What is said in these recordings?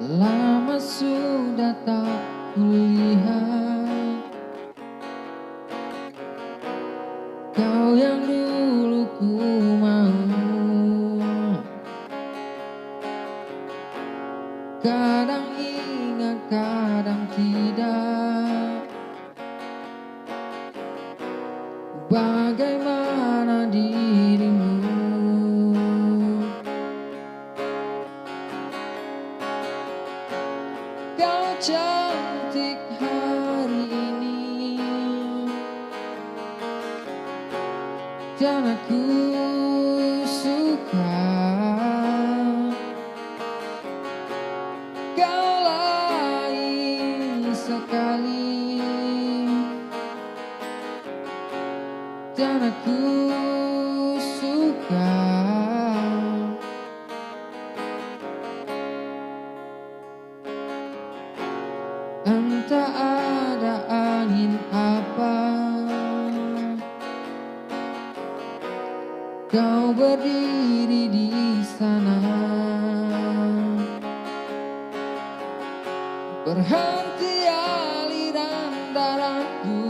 Lama sudah tak kulihat kau yang dulu ku mau. Kadang ingat, kadang tidak. Bagaimana dirimu? Kau cantik hari ini dan aku suka. Kau lain sekali dan aku suka. Entah ada angin apa, kau berdiri di sana. Berhenti aliran darahku,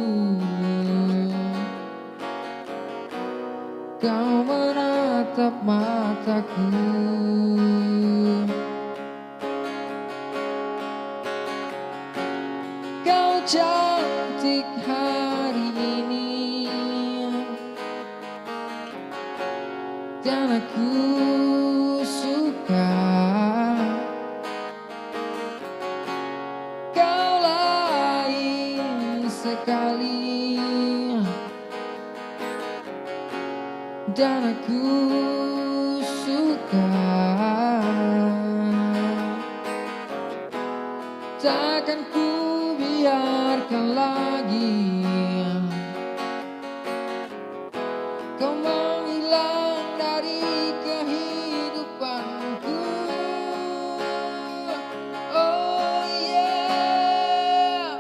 kau menatap mataku. Kau cantik hari ini dan aku suka. Kau lain sekali dan aku suka. Takkan ku biarkan lagi kau menghilang dari kehidupanku. Oh yeah.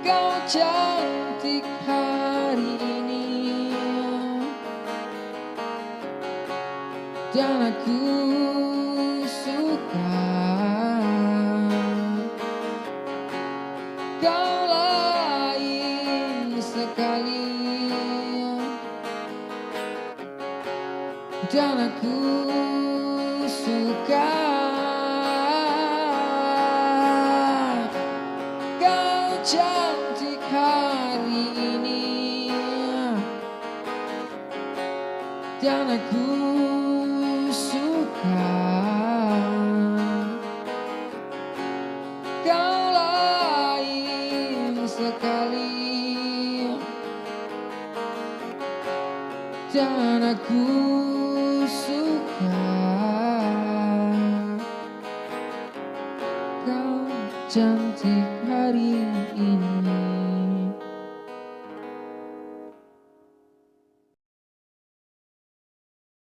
Kau cantik hari ini dan aku suka. Kau lain sekali dan aku suka. Kau cantik hari ini dan aku suka. Kau lain sekali dan aku suka. Kau cantik